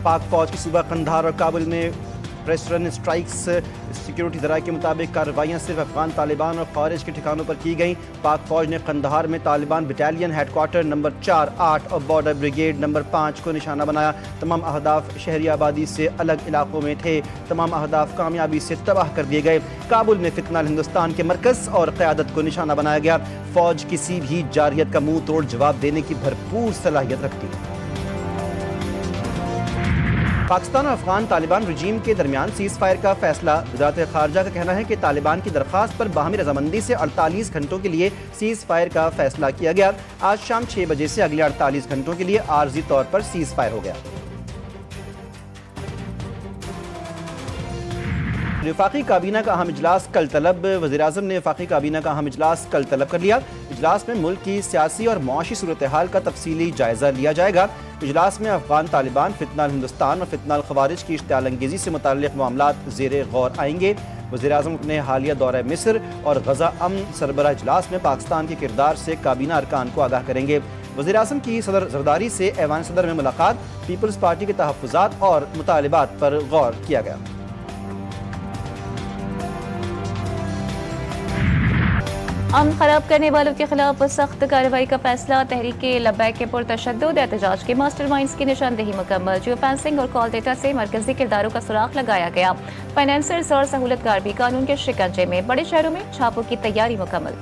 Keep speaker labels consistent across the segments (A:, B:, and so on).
A: पाक फौज की सूबा कंधार और काबुल में प्रेसिडेंट स्ट्राइक्स। सिक्योरिटी ज़राए के मुताबिक कार्रवाइयाँ सिर्फ अफगान तालिबान और खारिज के ठिकानों पर की गई। पाक फौज ने कंधार में तालिबान बटालियन हेडक्वार्टर नंबर 4, 8 और बॉर्डर ब्रिगेड नंबर 5 को निशाना बनाया। तमाम अहदाफ शहरी आबादी से अलग इलाकों में थे। तमाम अहदाफ कामयाबी से तबाह कर दिए गए। काबुल में फितनाल हिंदुस्तान के मरकज़ और क़यादत को निशाना बनाया गया। फौज किसी भी जारियत का मुंह तोड़ जवाब देने की भरपूर सलाहियत रखती है। पाकिस्तान और अफगान तालिबान रजीम के दरमियान सीज़ फायर का फैसला। वज़ारत ख़ारजा का कहना है कि तालिबान की दरख्वास्त पर बाहमी रजामंदी से 48 घंटों के लिए सीज़ फायर का फैसला किया गया। आज शाम 6 बजे से अगले 48 घंटों के लिए आर्जी तौर पर सीज़ फायर हो गया। वफाकी काबीना का अहम इजलास कल तलब। वज़ीर-ए-आज़म ने वफाकी काबीना का अहम इजलास कल तलब कर लिया। इजलास में मुल्क की सियासी और मुआशी सूरत हाल का तफसीली जायज़ा लिया जाएगा। इजलास में अफगान तालिबान, फितनाल हिंदुस्तान और फितनाल खवारिज की इश्तिआल अंगेज़ी से मुताल्लिक़ मामलात ज़ेरे गौर आएंगे। वज़ीर-ए-आज़म अपने हालिया दौरे मिस्र और गज़ा अमन सरबराह इजलास में पाकिस्तान के किरदार से काबीना अरकान को आगाह करेंगे। वज़ीर-ए-आज़म की सदर जरदारी से ऐवान सदर में मुलाकात। पीपल्स पार्टी के तहफ़्फ़ुज़ात और मुतालिबात पर गौर किया गया।
B: अमन खराब करने वालों के खिलाफ सख्त कार्रवाई का फैसला। तहरीक लब्बैक के पुरतशद्दुद एहतजाज के मास्टर माइंड्स की निशानदेही मुकम्मल। जियो फेंसिंग और कॉल डेटा से मरकजी किरदारों का सुराग लगाया गया। फाइनेंसर्स और सहूलतकार भी कानून के शिकंजे में। बड़े शहरों में छापों की तैयारी मुकम्मल।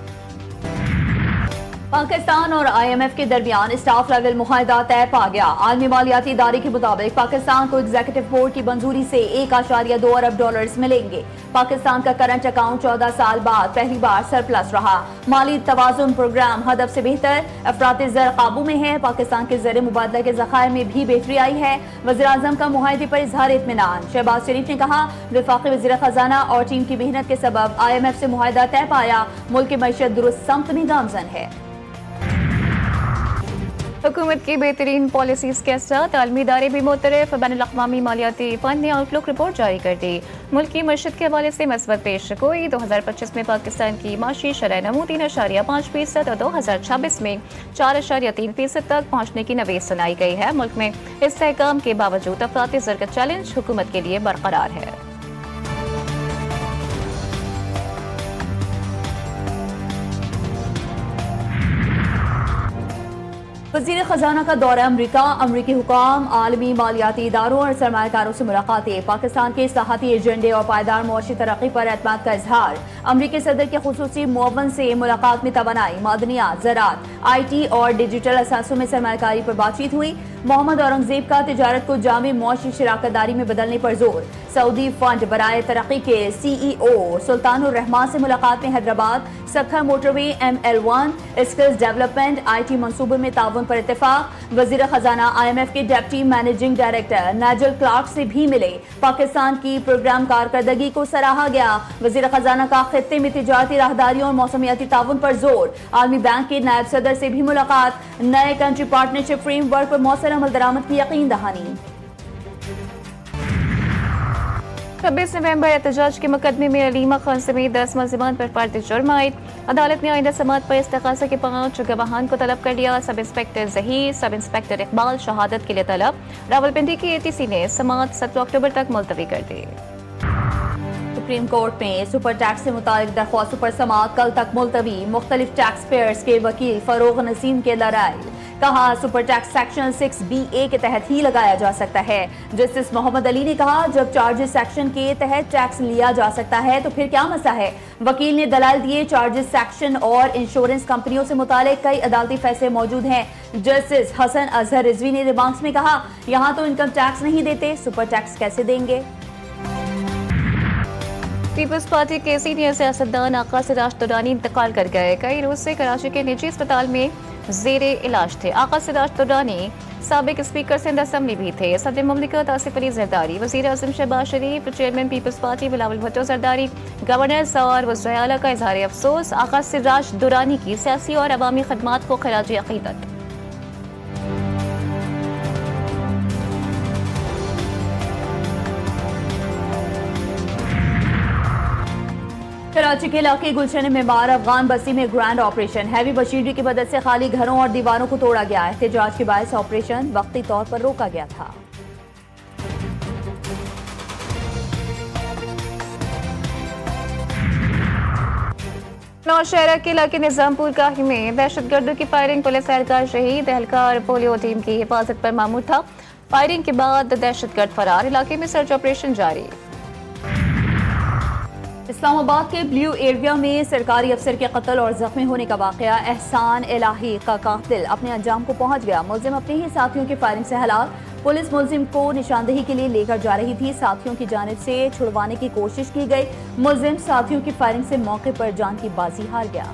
C: पाकिस्तान और IMF के दरमियान स्टाफ लेवल मुआहदा तय पा गया। आलमी मालियाती इदारे के मुताबिक पाकिस्तान को एग्जीक्यूटिव बोर्ड की मंजूरी से $1.2 अरब मिलेंगे। पाकिस्तान का करंट अकाउंट 14 साल बाद पहली बार सरप्लस रहा। माली तवाज़ुन प्रोग्राम हदफ से बेहतर। अफरात ज़र काबू में है। पाकिस्तान के ज़र मुबादला के ज़खायर में भी बेहतरी आई है। वज़ीर-ए-आज़म का मुआहदे पर इजहार इत्मीनान। शहबाज शरीफ ने कहा, वफाकी वज़ीर खजाना और टीम की मेहनत के सबब IMF से मुआहदा तय पाया। मुल्क की मईशत दुरुस्त समत में गामजन है।
B: हुकूमत की बेहतरीन पॉलिसीज के साथ आलमी इदारे भी मोतरफ। बैनुल-अक़वामी मालियाती फंड ने आउटलुक रिपोर्ट जारी कर दी। मुल्क की मईशत के हवाले से मस्बत पेश गोई। 2025 में पाकिस्तान की माशी शरह नमू 3.5% और 2026 में 4.3% तक पहुँचने की नवीद सुनाई गई है। मुल्क में इस्तेहकाम के बावजूद अफराती ज़र का चैलेंज हुकूमत के लिए बरकरार है।
C: वज़ीर खजाना का दौरा अमरीका। अमरीकी हुकाम, आलमी मालियाती इदारों और सरमायाकारों से मुलाकातें। पाकिस्तान के इस्लाहाती एजेंडे और पायदार मुआशी तरक्की पर एतमाद का इजहार। अमरीकी सदर के खुसूसी मुअव्वन से मुलाकात में तवानाई, मादनियात, ज़राअत, IT और डिजिटल असासों में सरमायाकारी पर बातचीत हुई। मोहम्मद औरंगजेब का तिजारत को जामे मुआशी शराकतदारी में बदलने पर जोर। सऊदी फंड बराए तरक्की के CEO सुल्तानुर रहमान से मुलाकात में Hyderabad. Sukkur motorway, ML1, skills development, IT मंसूबों में ताउन पर इत्तेफाक। वज़ीर खजाना IMF के deputy managing director Nigel Clarke से भी मिले। पाकिस्तान की प्रोग्राम कारकर्दगी को सराहा गया। वज़ीर खजाना का खित्ते में तिजारती राहदारियों और मौसमियाती ताउन पर जोर। आलमी बैंक के नायब सदर से भी मुलाकात। नए कंट्री पार्टनरशिप फ्रेमवर्क पर मौसर अमल दरामद की यकीन दहानी।
B: 26 नवंबर एहतजाज के मुकदमे में अलीमा खान समेत 10 मुलज़िमान पर फर्द जुर्म आयद। अदालत ने आइंदा समाअत पर इस्तग़ासा के 5 गवाहान को तलब कर लिया। Sub inspector Zaheer, sub inspector Iqbal शहादत के लिए तलब। रावलपिंडी की ATC ने समाअत 17 अक्टूबर तक मुलतवी कर दी।
C: सुप्रीम कोर्ट में सुपर टैक्स से मुतालिक दरख्वास्तों पर समाअत कल तक मुलतवी। मुख्तलिफ टैक्स पेयर्स के वकील फरोग नसीम के लड़ाई। कहा, सुपर टैक्स सेक्शन 6BA के तहत ही लगाया जा सकता है। जस्टिस मोहम्मद अली ने कहा, जब चार्जेस सेक्शन के तहत टैक्स लिया जा सकता है तो फिर क्या मसला है। वकील ने दलाल दिए, चार्जेस सेक्शन और इंश्योरेंस कंपनियों से मुतालिक कई अदालती फैसले मौजूद हैं। जस्टिस हसन अजहर रिजवी ने रिमार्क्स में कहा, यहाँ तो इनकम टैक्स नहीं देते, सुपर टैक्स कैसे देंगे।
B: पीपल्स पार्टी के सीनियर सियासतदान आका सिराज दुरानी इंतकाल कर गए। कई रोज से कराची के निजी अस्पताल में ज़ेरे इलाज थे। आका सिराज दुरानी साबिक स्पीकर सिंध असम्बली भी थे। सदर मुमलिकत आसिफ अली जरदारी, वज़ीर आज़म शहबाज शरीफ, चेयरमैन पीपल्स पार्टी बिलावल भुट्टो जरदारी, गवर्नर और वज़ीर आला का इजहार अफसोस। आका सिराज दुरानी की सियासी और अवामी खदमात को खराज अक़ीदत।
C: कराची के इलाके गुलशन मेमार अफगान बस्ती में ग्रैंड ऑपरेशन। हैवी मशीनरी की मदद से खाली घरों और दीवारों को तोड़ा गया। एहतजाज के बायस ऑपरेशन वक्ती तौर पर रोका गया था।
B: नौशहरा के इलाके निजामपुर काही में दहशतगर्दों की फायरिंग, पुलिस एहलकार शहीद, एहलकार पोलियो टीम की हिफाजत पर मामूर था। फायरिंग के बाद दहशतगर्द फरार, इलाके में सर्च ऑपरेशन जारी।
C: इस्लामाबाद के ब्लू एरिया में सरकारी अफसर के कत्ल और जख्मी होने का वाकया, एहसान इलाही का कातिल अपने अंजाम को पहुंच गया। मुलजिम अपने ही साथियों की फायरिंग से हलाक। पुलिस मुलजिम को निशानदेही के लिए लेकर जा रही थी, साथियों की जानिब से छुड़वाने की कोशिश की गई। मुलजिम साथियों की फायरिंग से मौके पर जान की बाजी हार गया।